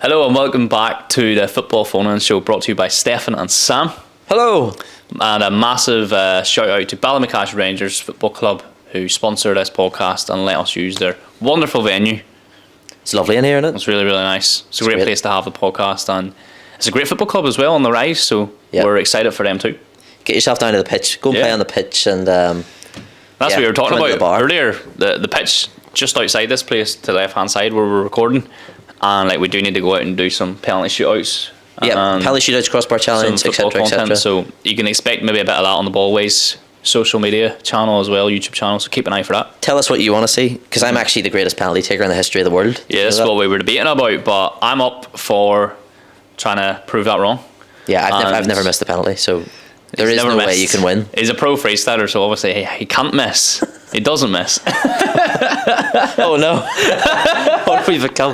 Hello and welcome back to the Football Phone-In Show, brought to you by Stefan and Sam. Hello. And a massive shout out to Ballymacash Rangers Football Club, who sponsor this podcast and let us use their wonderful venue. It's lovely in here, isn't it? It's really, really nice. It's a great place to have the podcast, and it's a great football club as well on the rise, so we're excited for them too. Get yourself down to the pitch. Go and play on the pitch. And that's what we were talking about earlier. The pitch just outside this place to the left-hand side where we're recording, and we do need to go out and do some penalty shootouts. Yeah, penalty shootouts, crossbar challenge, etc., etc. So you can expect maybe a bit of that on the Ballways social media channel as well, YouTube channel, so keep an eye for that. Tell us what you want to see, because I'm actually the greatest penalty taker in the history of the world. Yeah, that's what we were debating about, but I'm up for trying to prove that wrong. Yeah, I've never missed a penalty, so there is no way you can win. He's a pro freestyler, so obviously he can't miss. He doesn't miss. Oh no. What have we become?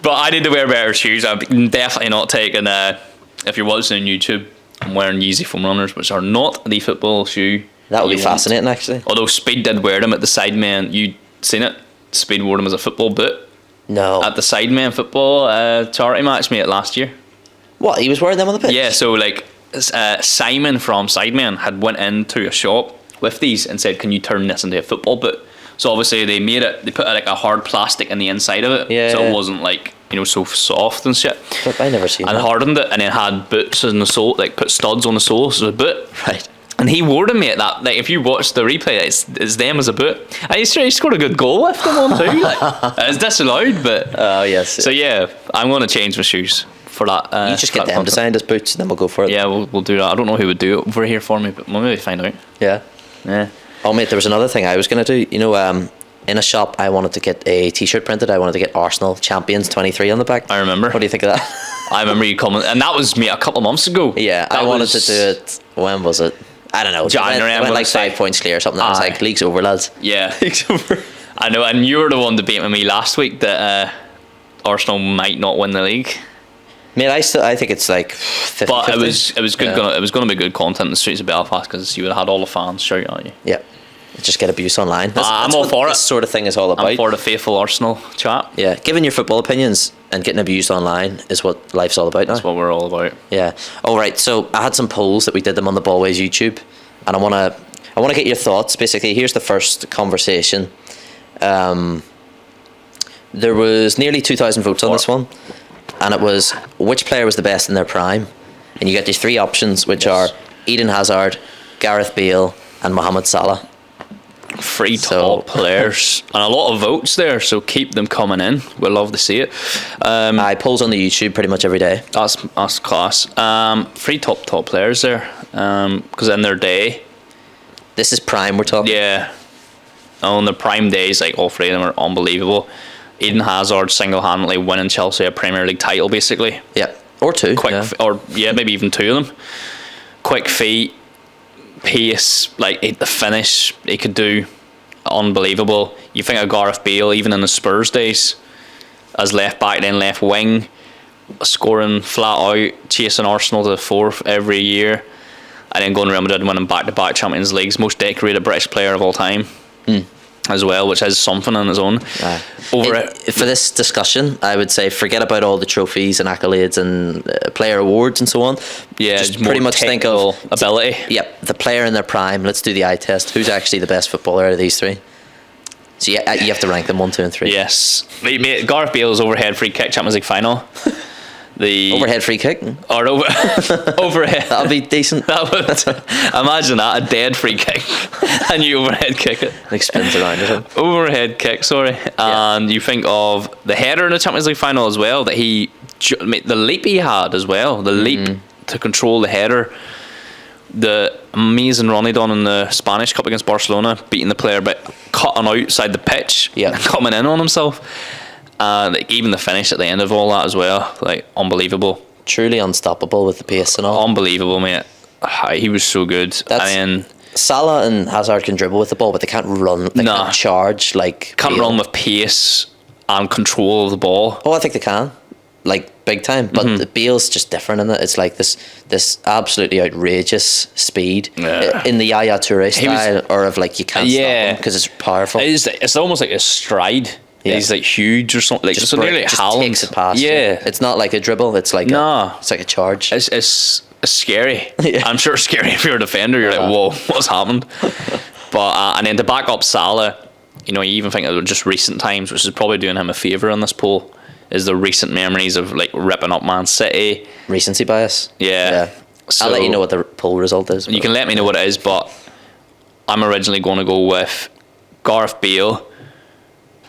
But I need to wear better shoes. I'm definitely not taking, if you're watching on YouTube, I'm wearing Yeezy foam runners, which are not the football shoe. That would be fascinating, actually. Although Speed did wear them at the Sidemen. You'd seen it. Speed wore them as a football boot. No. At the Sidemen football charity match, mate, last year. What, he was wearing them on the pitch? Yeah, so Simon from Sidemen had went into a shop with these and said, can you turn this into a football boot? So obviously they put a hard plastic in the inside of it, so it wasn't so soft and shit. But I never seen and that. Hardened it, and then had boots in the sole, put studs on the soles as a boot. Right. And he wore them, mate. That if you watch the replay, it's them as a boot. And he scored a good goal with them on too. It's disallowed, but oh yes. So yeah, I'm going to change my shoes for that. You just get them designed as boots, and then we'll go for it. Yeah, we'll do that. I don't know who would do it over here for me, but we'll maybe find out. Yeah. Oh mate, there was another thing I was going to do. In a shop, I wanted to get a T-shirt printed. I wanted to get Arsenal Champions 23 on the back. I remember. What do you think of that? I remember you coming, and that was me a couple of months ago. Yeah, I wanted to do it. When was it? I don't know. January. Went like 5 points clear or something. I was like, league's over, lads. Yeah, league's over. I know, and you were the one debating with me last week that Arsenal might not win the league. Mate, I think it's like 50. But it was good. It was going to be good content in the streets of Belfast because you would have had all the fans shouting at you. Yeah. Just get abuse online. I'm all for it. This sort of thing is all about. I'm for the faithful Arsenal chat. Yeah, giving your football opinions and getting abused online is what life's all about now. That's what we're all about. Yeah. All right. So I had some polls that we did them on the Ballways YouTube, and I want to get your thoughts. Basically, here's the first conversation. There was nearly 2,000 votes on this one, and it was which player was the best in their prime, and you get these three options, which are Eden Hazard, Gareth Bale, and Mohamed Salah. Three top players and a lot of votes there, so keep them coming in. We'll love to see it. I polls on the YouTube pretty much every day. That's class. Three top players there, because in their day, this is prime we're talking. Yeah, on their prime days, all three of them are unbelievable. Eden Hazard single-handedly winning Chelsea a Premier League title, basically. Yeah, or two. Maybe even two of them. Quick feet. Pace, the finish he could do, unbelievable. You think of Gareth Bale, even in the Spurs days, as left back, then left wing, scoring flat out, chasing Arsenal to the fourth every year, and then going to Real Madrid and winning back-to-back Champions Leagues, most decorated British player of all time. As well, which has something on its own. For this discussion, I would say forget about all the trophies and accolades and player awards and so on. Yeah, just pretty much think of ability. Yep, the player in their prime. Let's do the eye test. Who's actually the best footballer out of these three? So you have to rank them 1, 2, and 3. Yes, mate, Gareth Bale's overhead free kick Champions League final. The overhead free kick or overhead. That'll be decent. That would imagine that, a dead free kick and you overhead kick it. Spins around it. Overhead kick, sorry. And you think of the header in the Champions League final as well. That the leap he had as well. The leap to control the header. The amazing run he done in the Spanish Cup against Barcelona, beating the player but cutting outside the pitch, and coming in on himself. Even the finish at the end of all that as well, unbelievable. Truly unstoppable with the pace and all. Unbelievable, mate. He was so good. Salah and Hazard can dribble with the ball, but they can't run. They can't charge Can't run with pace and control of the ball. Oh, I think they can, big time. But Bale's just different in it. It's this absolutely outrageous speed in the Yaya Toure style, or of you can't stop him because it's powerful. It's almost like a stride. Yeah. He's like huge or something. Like Just, so nearly just Haaland. takes it past. Yeah. It's not like a dribble. It's like it's like a charge. It's scary. Yeah. I'm sure it's scary if you're a defender. You're like, whoa, what's happened? But and then to back up Salah, you even think of just recent times, which is probably doing him a favour on this poll, is the recent memories of like ripping up Man City. Recency bias. Yeah. So I'll let you know what the poll result is. You can let me know what it is, but I'm originally going to go with Gareth Bale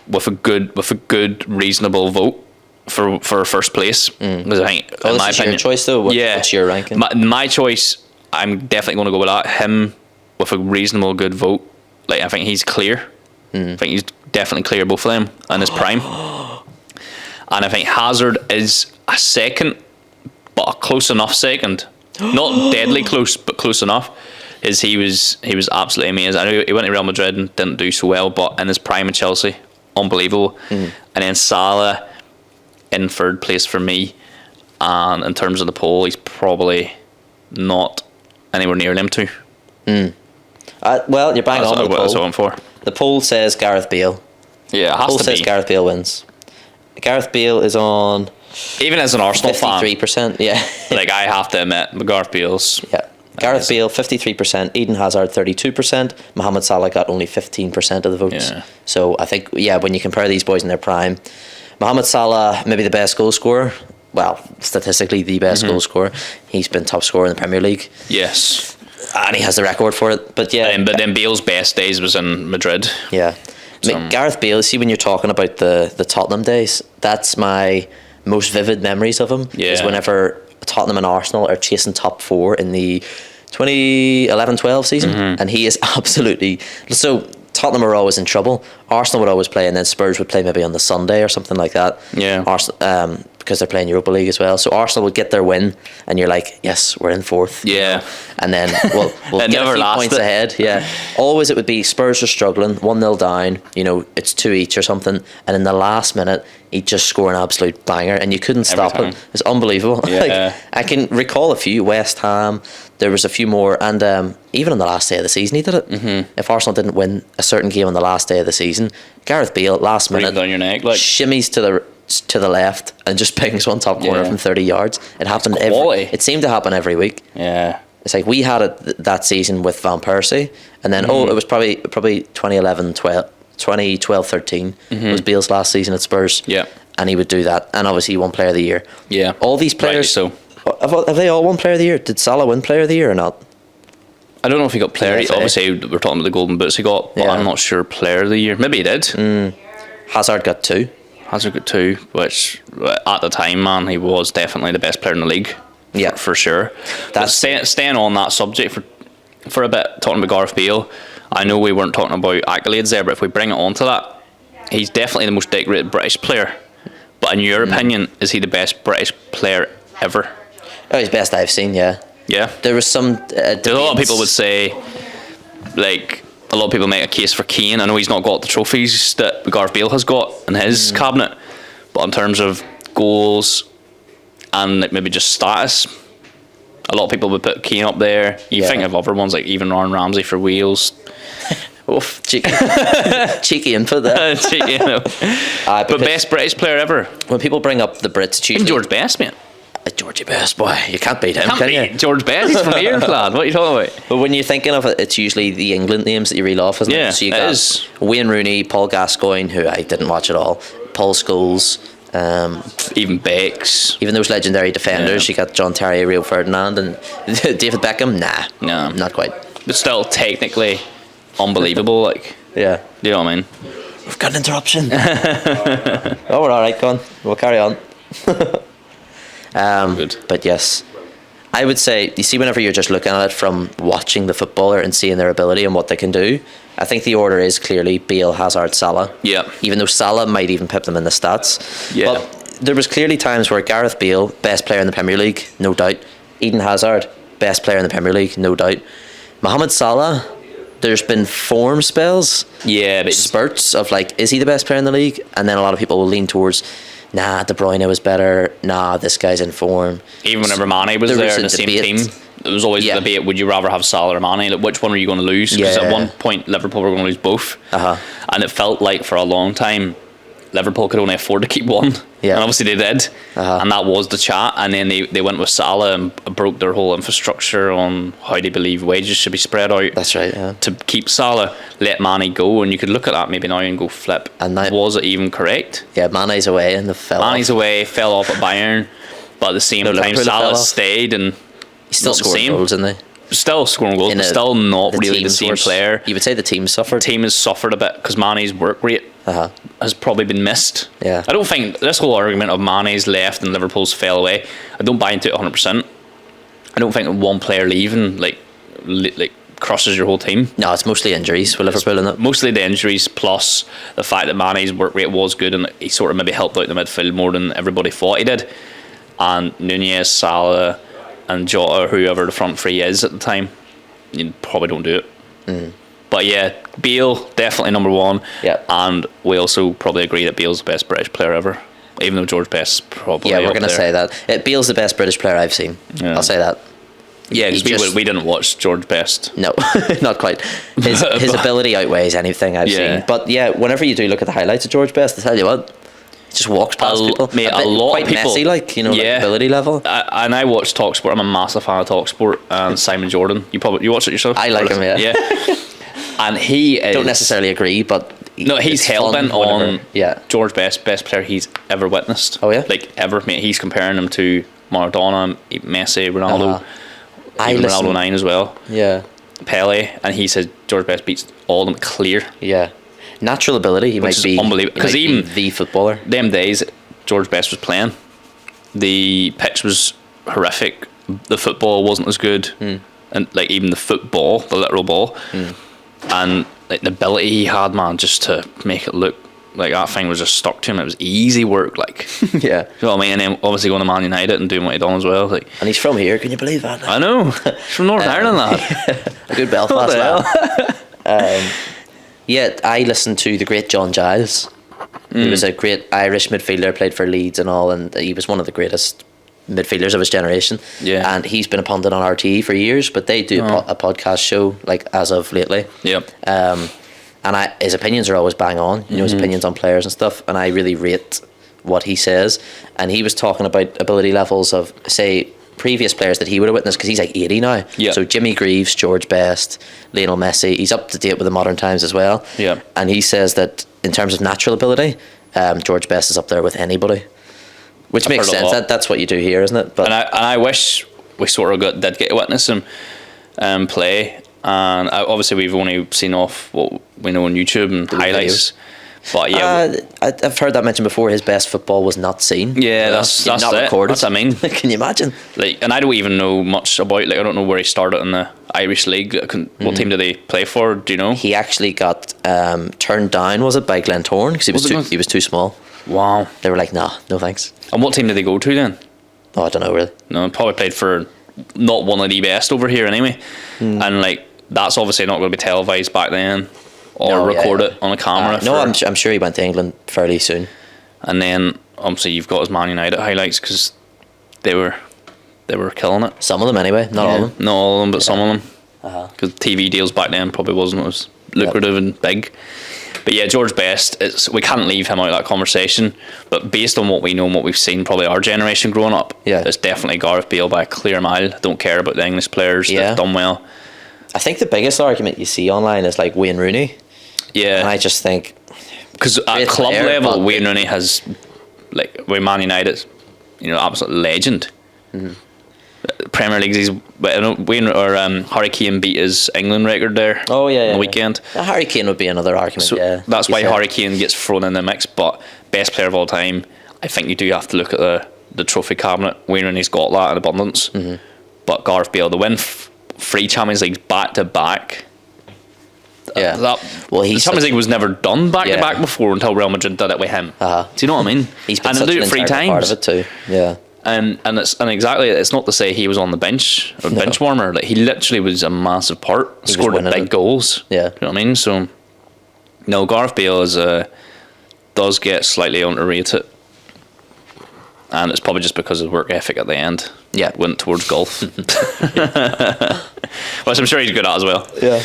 with a good reasonable vote for first place. Because I think, in my this is opinion, your choice though. What's your ranking? My choice, I'm definitely going to go with that. Him with a reasonable good vote. Like I think he's clear. I think he's definitely clear, both of them in his prime. And I think Hazard is a second, but a close enough second. Not deadly close, but close enough. He was absolutely amazing. I know he went to Real Madrid and didn't do so well, but in his prime at Chelsea, unbelievable. And then Salah in third place for me. And in terms of the poll, he's probably not anywhere near them two. Well, you're bang on with the That's what poll. I'm for. The poll says Gareth Bale. Yeah, it has Poll to says be. Gareth Bale wins. Gareth Bale is on Even as an Arsenal fan, 53%. Yeah. like I have to admit, Gareth Bale's. Yeah. Gareth Bale 53%, Eden Hazard 32%, Mohamed Salah got only 15% of the votes. Yeah. So I think when you compare these boys in their prime, Mohamed Salah maybe the best goal scorer. Well, statistically the best goal scorer. He's been top scorer in the Premier League. Yes. And he has the record for it. But But then Bale's best days was in Madrid. Yeah. Gareth Bale, see when you're talking about the Tottenham days, that's my most vivid memories of him. Yeah. Is whenever Tottenham and Arsenal are chasing top four in the 2011-12 season, and he is absolutely so. Tottenham are always in trouble. Arsenal would always play, and then Spurs would play maybe on the Sunday or something like that. Yeah. Arsenal, because they're playing Europa League as well. So Arsenal would get their win, and you're like, yes, we're in fourth. Yeah. And then we'll It get a never few points lasted. ahead. Yeah. Always it would be Spurs are struggling, 1-0 down, it's 2 each or something, and in the last minute he'd just score an absolute banger and you couldn't stop time. him. It's unbelievable. Yeah. I can recall a few, West Ham, there was a few more, and even on the last day of the season he did it. If Arsenal didn't win a certain game on the last day of the season, Gareth Bale last Breathe minute down your neck, like. shimmies to the left and just pings one top corner Yeah. from 30 yards. It happened quality. it seemed to happen every week. Yeah. It's like we had it that season with Van Persie, and then it was probably 2012-13 was Bale's last season at Spurs. Yeah. And he would do that, and obviously he won Player of the Year. Yeah. All these players. Rightly so. Have they all won Player of the Year? Did Salah win Player of the Year or not? I don't know if he got player. PFA. Obviously, we're talking about the golden boots he got, but Yeah. I'm not sure player of the year. Maybe he did. Hazard got 2. Hazard got 2, which at the time, man, he was definitely the best player in the league. Yeah. for sure. That's staying on that subject for a bit, talking about Gareth Bale. I know we weren't talking about accolades there, but if we bring it on to that, he's definitely the most decorated British player. But in your opinion, is he the best British player ever? Oh, he's best I've seen. Yeah. Yeah. There was some. A lot of people would say, like, a lot of people make a case for Kane. I know he's not got the trophies that Gareth Bale has got in his cabinet, but in terms of goals and like maybe just status, a lot of people would put Kane up there. You think of other ones like even Aaron Ramsey for Wales. Oof, cheeky input there. Cheeky, you know. But best British player ever. When people bring up the Brits, it's Even usually George Best, mate. Georgie Best, boy, you can't beat him, can you? George Best, he's from here, lad. What are you talking about? But when you're thinking of it, it's usually the England names that you reel off, isn't Yeah, it? So you it got is. Wayne Rooney, Paul Gascoigne, who I didn't watch at all, Paul Scholes, Even Beck's. even those legendary defenders. Yeah. You got John Terry, Rio Ferdinand, and David Beckham. Nah, No. not quite. But still technically unbelievable, like, Yeah, do you know what I mean? we've got an interruption. Oh, we're all right, Con. We'll carry on. Good. But yes, I would say, you see, whenever you're just looking at it from watching the footballer and seeing their ability and what they can do, I think the order is clearly Bale, Hazard, Salah. Yeah. Even though Salah might even pip them in the stats. Yeah. But there was clearly times where Gareth Bale, best player in the Premier League, no doubt. Eden Hazard, best player in the Premier League, no doubt. Mohamed Salah, there's been form spells, Yeah, but spurts of like, is he the best player in the league? And then a lot of people will lean towards, nah, De Bruyne was better. Nah, this guy's in form. even whenever Mane was There there was in a the same debate. team, there was always Yeah. a debate, would you rather have Salah or Mane? Like, which one are you going to lose? Because Yeah. at one point, Liverpool were going to lose both. Uh-huh. And it felt like for a long time, Liverpool could only afford to keep one. Yeah. And obviously they did. And that was the chat. And then they went with Salah and broke their whole infrastructure on how they believe wages should be spread out. That's right, yeah. To keep Salah, let Mane go. And you could look at that maybe now and go, flip. And that, was it even correct? Yeah, Mane's away and Mane's away, fell off at Bayern. But at the same time, Liverpool Salah stayed and he's still scoring goals, isn't he? Still scoring goals, but still not really the same player. You would say the team suffered. The team has suffered a bit because Mane's work rate has probably been missed. Yeah. I don't think this whole argument of Mane's left and Liverpool's fell away, I don't buy into it 100%. I don't think one player leaving like crushes your whole team. No, it's mostly injuries with Liverpool, isn't it? Mostly the injuries plus the fact that Mane's work rate was good and he sort of maybe helped out the midfield more than everybody thought he did. And Nunez, Salah and Jota, or whoever the front three is at the time, you probably don't do it. But yeah, Bale definitely number one. Yeah. And we also probably agree that Bale's the best British player ever, even though George Best's probably we're going to say that. Bale's the best British player I've seen. Yeah. I'll say that. Yeah, because we didn't watch George Best. No, not quite. His ability outweighs anything I've seen. But yeah, whenever you do look at the highlights of George Best, I tell you what, just walks past people. Mate, a lot quite of people, messy, like, you know, like ability level. And I watch TalkSport. I'm a massive fan of TalkSport. And Simon Jordan, you watch it yourself? I like him, yeah. And he is, don't necessarily agree, but he's hell-bent on George Best player he's ever witnessed. Oh yeah, like ever. Mate, he's comparing him to Maradona, Messi, Ronaldo, Ronaldo 9 as well. Yeah, Pele, and he says George Best beats all of them clear. Yeah. Natural ability, he might be unbelievable because even the footballer. Them days, George Best was playing. The pitch was horrific. The football wasn't as good, and like even the literal ball, and like the ability he had, man, just to make it look like that thing was just stuck to him. It was easy work, like yeah. You know what I mean? And then obviously going to Man United and doing what he done as well, like. And he's from here. Can you believe that? I know. He's from Northern Ireland, lad. A good Belfast lad. Yeah, I listened to the great John Giles. He was a great Irish midfielder, played for Leeds and all, and he was one of the greatest midfielders of his generation. Yeah. And he's been a pundit on RTE for years, but they do a podcast show, like, as of lately. Yep. And his opinions are always bang on, you know, his opinions on players and stuff, and I really rate what he says. And he was talking about ability levels of, say, previous players that he would have witnessed, because he's like 80 now. Yeah. So Jimmy Greaves, George Best, Lionel Messi, he's up to date with the modern times as well. Yeah. And he says that in terms of natural ability, George Best is up there with anybody, which makes sense. That's what you do here, isn't it? But and I wish we sort of did get to witness him play. And obviously we've only seen off what we know on YouTube and highlights. But yeah, I've heard that mentioned before. His best football was not seen. Yeah, that's not it. recorded. That's what I mean. Can you imagine? Like, and I don't even know much about. Like, I don't know where he started in the Irish league. What team did he play for? Do you know? He actually got turned down. Was it by Glentoran? Because he was too small. Wow. They were like, nah, no thanks. And what team did he go to then? Oh, I don't know really. No, probably played for not one of the best over here anyway. And like, that's obviously not going to be televised back then. Or record it on a camera. No, I'm sure he went to England fairly soon. And then obviously you've got his Man United highlights, because they were killing it. Some of them anyway, not all of them. Not all of them, but some of them. Because TV deals back then probably wasn't as lucrative and big. But yeah, George Best, we can't leave him out of that conversation. But based on what we know and what we've seen, probably our generation growing up, it's definitely Gareth Bale by a clear mile. Don't care about the English players. They've done well. I think the biggest argument you see online is like Wayne Rooney. Yeah. And I just think, because at club level, Wayne Rooney has, like, with Man United, you know, absolute legend. Premier League, Harry Kane beat his England record there. On the weekend. Harry Kane would be another argument. So that's why Harry Kane gets thrown in the mix. But best player of all time, I think you do have to look at the trophy cabinet. Wayne Rooney's got that in abundance. But Gareth Bale, the win 3 Champions Leagues back to back. The Champions League was never done back to back before until Real Madrid did it with him. Do you know what I mean? He's been such an integral part of it too. Yeah. And exactly, it's not to say he was on the bench or bench warmer. Like, he literally was a massive part. He scored big goals. Yeah. You know what I mean? So no, Gareth Bale does get slightly underrated. And it's probably just because of his work ethic at the end. Yeah. Went towards golf. Which I'm sure he's good at as well. Yeah.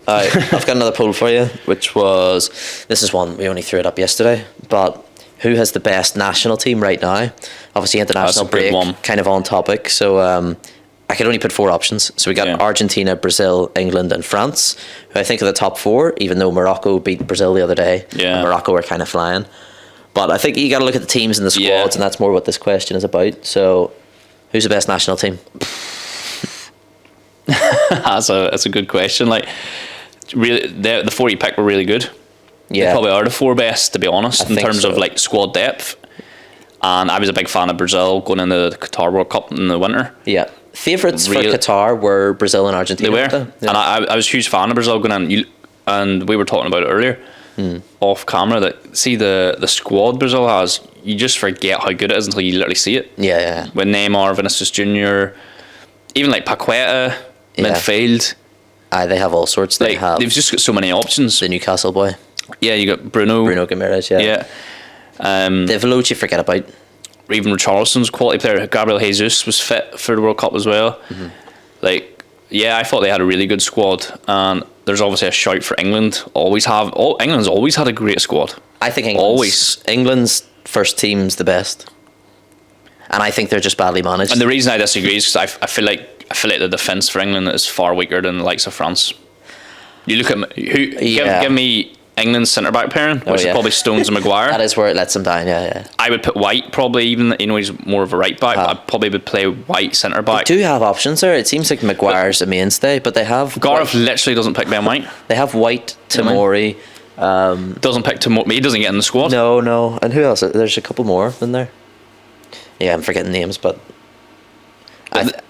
I've got another poll for you, which was, this is one, we only threw it up yesterday, but who has the best national team right now? Obviously, international break, kind of on topic. So I could only put 4 options. So we got Argentina, Brazil, England, and France, who I think are the top 4, even though Morocco beat Brazil the other day. Yeah. And Morocco are kind of flying. But I think you got to look at the teams and the squads, and that's more what this question is about. So who's the best national team? That's a good question. Like, really, the 4 you picked were really good. Yeah, they probably are the 4 best, to be honest, in terms of like squad depth. And I was a big fan of Brazil going into the Qatar World Cup in the winter. Yeah, favourites for Qatar were Brazil and Argentina. They were, and I was a huge fan of Brazil going in. And we were talking about it earlier off camera. That see the squad Brazil has, you just forget how good it is until you literally see it. Yeah. With Neymar, Vinicius Junior, even like Paqueta, midfield. They have all sorts. They've just got so many options. The Newcastle boy. Yeah, you got Bruno Guimaraes. Yeah. They've loads you forget about. Even Richarlison's a quality player. Gabriel Jesus was fit for the World Cup as well. Like, yeah, I thought they had a really good squad, and there's obviously a shout for England. England's always had a great squad. I think England's first team's the best, and I think they're just badly managed. And the reason I disagree is because I feel like the defence for England is far weaker than the likes of France. You look at give me England's centre back pairing, which is probably Stones and Maguire. That is where it lets them down. Yeah. I would put White probably, even he's more of a right back. But I probably would play White centre back. They do have options there. It seems like Maguire's a mainstay, but they have Gareth literally doesn't pick Ben White. They have White, Tomori. Doesn't pick Tomori. He doesn't get in the squad. No. And who else? There's a couple more in there. Yeah, I'm forgetting names, but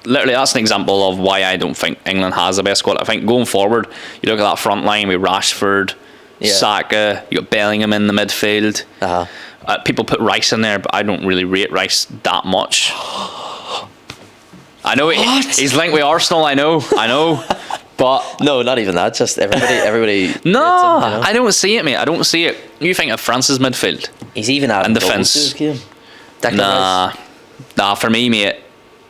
literally that's an example of why I don't think England has the best squad. I think going forward, you look at that front line with Rashford, Saka, you got Bellingham in the midfield. People put Rice in there, but I don't really rate Rice that much. I know he's linked with Arsenal. I know, but no, not even that. Just everybody. No, I don't see it, mate. I don't see it. You think of France's midfield? He's even out in defence. Nah. For me, mate,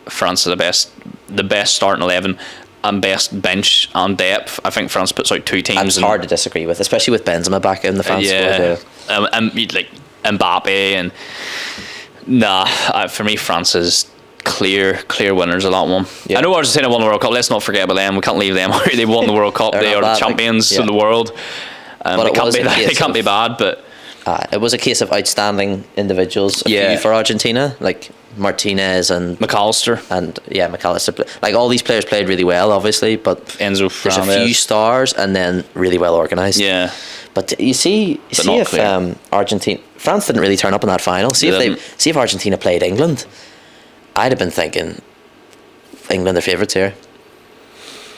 France are the best starting 11. And best bench and depth. I think France puts out 2 teams. It's hard to disagree with, especially with Benzema back in the France squad. And like Mbappe for me, France is clear winners of that one. I know Argentina won the World Cup. Let's not forget about them. We can't leave them out. They won the World Cup. They are the champions of the world. They can't be bad, but it was a case of outstanding individuals for Argentina, like Martinez and McAllister, like all these players played really well, obviously, but Enzo Fernandez. There's a few stars and then really well organised. But you see if France didn't really turn up in that final. See if Argentina played England, I'd have been thinking England are favourites here.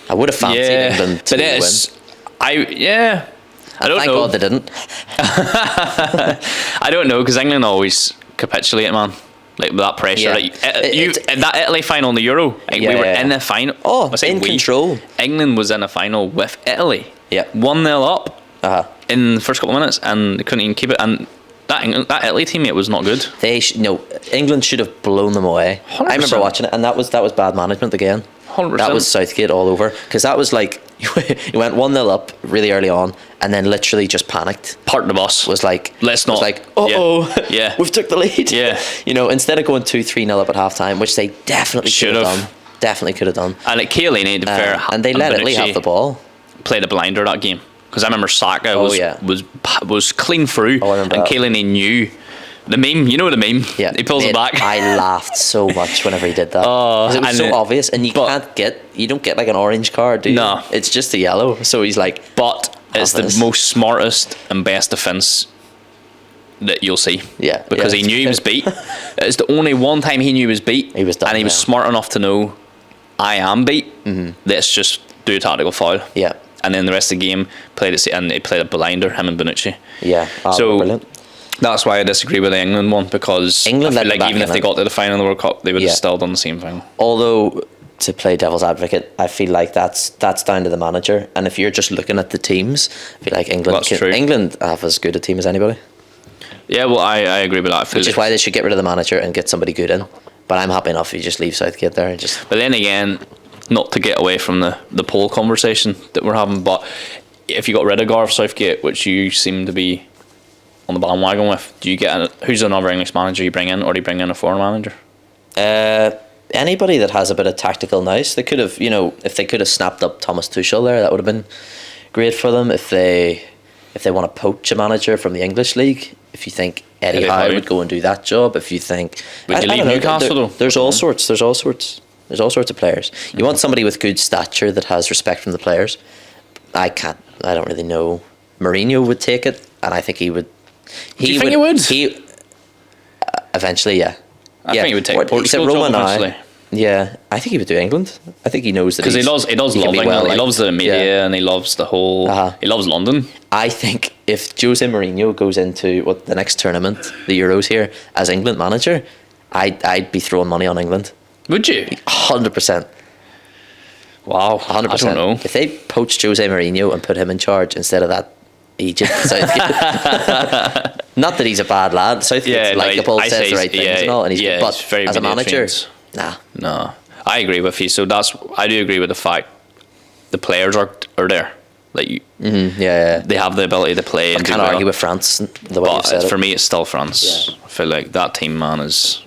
I would have fancied England to win. I don't know. Thank God they didn't. I don't know, because England always capitulate, man. Like with that pressure, in that Italy final in the Euro, we were in the final. Control. England was in the final with Italy. 1-0 up in the first couple of minutes, and they couldn't even keep it. And that Italy teammate was not good. England should have blown them away. 100%. I remember watching it, and that was bad management again. 100%. That was Southgate all over, because that was like you went 1-0 up really early on, and then literally just panicked. Part of the bus was like, yeah, we've took the lead. Yeah, instead of going 2-3-0 up at half time, which they definitely should have done. Definitely could have done. And Chiellini, to be fair, and they let Italy have the ball. Played a blinder that game, because I remember Saka was clean through, and Chiellini knew. The meme, you know the meme. Yeah, he pulls it back. I laughed so much whenever he did that. It was so obvious, and you don't get like an orange card, do you? No, it's just a yellow. So he's like, but it's the most smartest and best defense that you'll see. Yeah, because he knew he was beat. It's the only one time he knew he was beat. He was done, and he was smart enough to know I am beat. Let's just do a tactical foul. Yeah, and then the rest of the game and he played a blinder, him and Bonucci. Yeah, brilliant. That's why I disagree with the England one, because England, I feel like even if they got to the final of the World Cup, they would have still done the same thing. Although, to play devil's advocate, I feel like that's down to the manager. And if you're just looking at the teams, I feel like England have as good a team as anybody. Yeah, well, I agree with that. Which is why they should get rid of the manager and get somebody good in. But I'm happy enough if you just leave Southgate there and just. But then again, not to get away from the poll conversation that we're having, but if you got rid of Gareth Southgate, which you seem to be on the bandwagon with, do you get who's another English manager you bring in, or do you bring in a foreign manager? Anybody that has a bit of tactical nous. They could have, if they could have snapped up Thomas Tuchel there, that would have been great for them. If they want to poach a manager from the English league, if you think Eddie Howe would go and do that job, if you think would you leave Newcastle though? There's all sorts of players. You want somebody with good stature that has respect from the players. I don't really know. Mourinho would take it, and I think he would. Do you think he would? Eventually, yeah. I think he would take Portugal job eventually. Yeah, I think he would do England. I think he knows that because he loves love England. He loves the media and he loves the whole. He loves London. I think if Jose Mourinho goes into the next tournament, the Euros here, as England manager, I'd be throwing money on England. Would you? 100%. Wow, 100%. I don't know. If they poached Jose Mourinho and put him in charge instead of that Egypt Southgate. Not that he's a bad lad. Southgate's likable, says the right things and all, and but very as a manager, no. I agree with you. So I do agree with the fact the players are there. Like they have the ability to play. I can't argue with France. The way you said it. For me, it's still France. Yeah. I feel like that team, man, is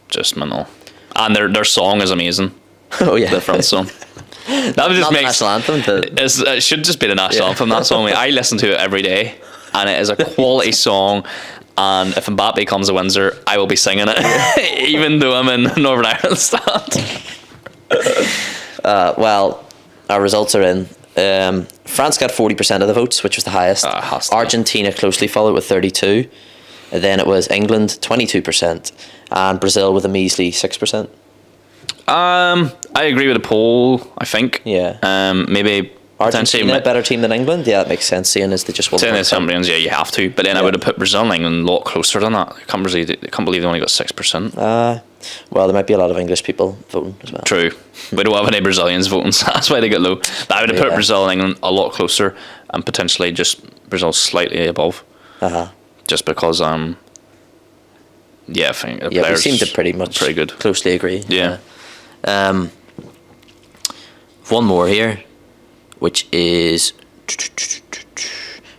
just mental, and their song is amazing. Oh yeah, the France song. That would just make national anthem. It should just be the national anthem. That song, I listen to it every day, and it is a quality song. And if Mbappe comes a Windsor, I will be singing it, even though I'm in Northern Ireland stand. Well, our results are in. France got 40% of the votes, which was the highest. Argentina closely followed with 32%. Then it was England 22%, and Brazil with a measly 6%. I agree with the poll. I think. Yeah. Maybe Argentina a better team than England. Yeah, that makes sense. Seeing as they just won. Seeing as champions, yeah, you have to. But then I would have put Brazil and England a lot closer than that. I can't believe they only got 6%. Well, there might be a lot of English people voting as well. True. We don't have any Brazilians voting, so that's why they get low. But I would have put Brazil and England a lot closer, and potentially just Brazil slightly above. Just because I think the players we seem to pretty good. Closely agree. Yeah. One more here, which is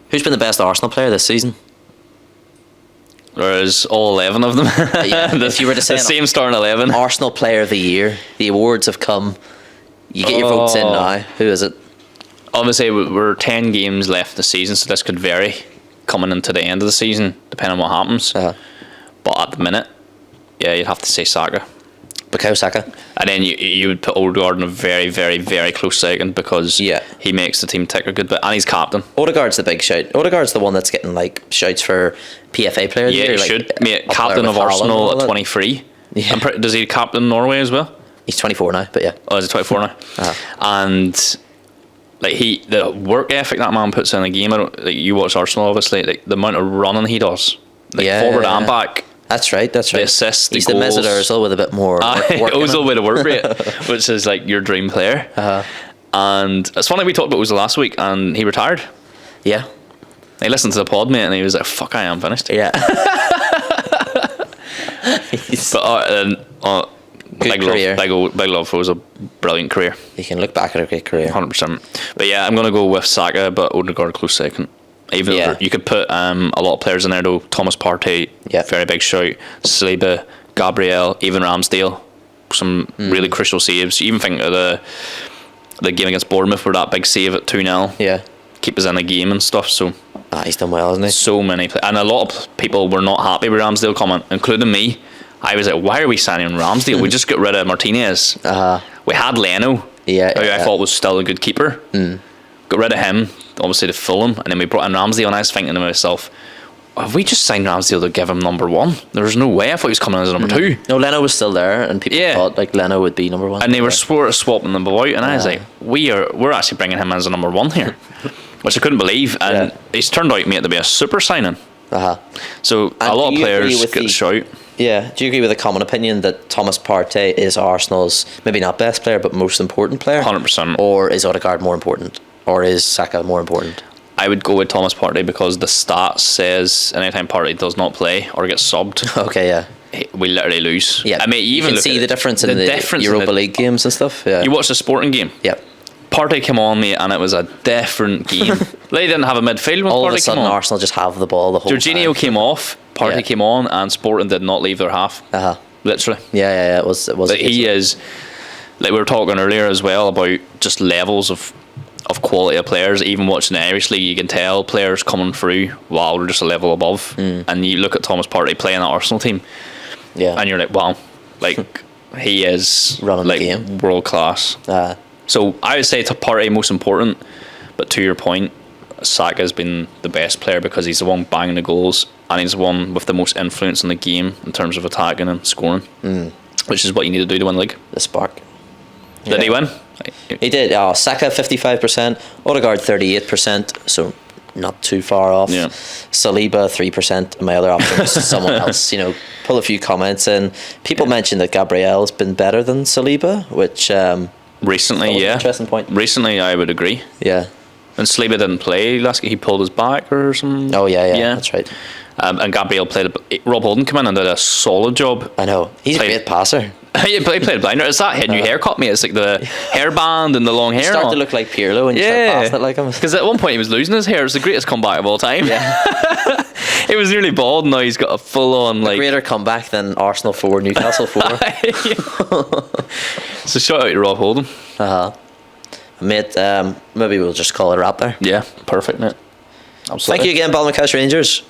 who's been the best Arsenal player this season? There's all 11 of them. If you were to say the same starting 11, Arsenal Player of the Year, the awards have come. You get your votes in now. Who is it? Obviously, we're 10 games left this season, so this could vary coming into the end of the season, depending on what happens. But at the minute, you'd have to say Saka. Bukayo Saka. And then you would put Odegaard in a very, very, very close second because he makes the team tick a good bit, and he's captain. Odegaard's the big shout. Odegaard's the one that's getting shouts for PFA Player of the Year. Yeah, he should. Captain of Arsenal at 23. Yeah. Does he captain Norway as well? He's 24 now, but yeah. Oh, is he 24 now? And the work ethic that man puts in a game. You watch Arsenal, obviously. The amount of running he does, forward and back. That's right. The assists, he's the Mesut Ozil with a bit more work Ozil with a work rate, which is your dream player. And it's funny, we talked about Ozil last week, and he retired. Yeah. He listened to the pod, mate, and he was like, "Fuck, I am finished." Yeah. But big career. Big love for Ozil. Brilliant career. You can look back at a great career. 100%. But yeah, I'm gonna go with Saka, but Odegaard close second. Even though you could put a lot of players in there though. Thomas Partey, very big shout. Saliba, Gabriel, even Ramsdale, some really crucial saves. You even think of the game against Bournemouth where that big save at 2-0. Yeah. Keep us in the game and stuff. So he's done well, hasn't he? So many and a lot of people were not happy with Ramsdale coming, including me. I was like, why are we signing Ramsdale? We just got rid of Martinez. We had Leno, who I thought was still a good keeper. Got rid of him, obviously to Fulham, and then we brought in Ramsdale, and I was thinking to myself, have we just signed Ramsdale to give him number one? There's no way. I thought he was coming in as number two. No, Leno was still there, and people thought Leno would be number one. And they were swapping them out, and I was like, we're actually bringing him as a number one here, which I couldn't believe. And he's turned out, mate, to be a super signing. So and a lot of players get a shout. Yeah, do you agree with the common opinion that Thomas Partey is Arsenal's maybe not best player but most important player? 100%. Or is Odegaard more important? Or is Saka more important? I would go with Thomas Partey because the stats says anytime Partey does not play or gets subbed, we literally lose. Yeah, I mean, you can see the difference in the Europa League games and stuff. Yeah, you watch the Sporting game. Yeah. Partey came on, mate, and it was a different game. They didn't have a midfield when all Partey of a sudden came on. Arsenal just have the ball the whole Jorginho time. came off, Partey came on, and Sporting did not leave their half. Literally. Yeah. It was. But he is, like we were talking earlier as well about just levels of quality of players. Even watching the Irish League, you can tell players coming through, wow, they're just a level above. And you look at Thomas Partey playing that Arsenal team, and you're like, wow, like he is running like the game, world class. So I would say to Partey most important, but to your point, Saka has been the best player because he's the one banging the goals and he's the one with the most influence in the game in terms of attacking and scoring, which is what you need to do to win the league. The spark. Did he win? He did. Saka 55%, Odegaard 38%, so not too far off. Yeah. Saliba 3%. My other option was someone else. Pull a few comments in. People mentioned that Gabriel's been better than Saliba, which recently, yeah, interesting point. Recently, I would agree. Yeah. And Saliba didn't play last game. He pulled his back or something. Oh yeah, that's right. And Gabriel played. Rob Holding came in and did a solid job. I know. He's a great passer. He played blinder. It's that new haircut, mate. It's like the hairband and the long hair. Start to look like Pirlo when you start passing it like him. Because at one point he was losing his hair. It was the greatest comeback of all time. Yeah. He was nearly bald. Now he's got a full on like greater comeback than Arsenal 4, Newcastle 4. So shout out to Rob Holding. Mate, maybe we'll just call it a wrap there. Yeah, perfect, mate. Absolutely. Thank you again, Ballymacash Rangers.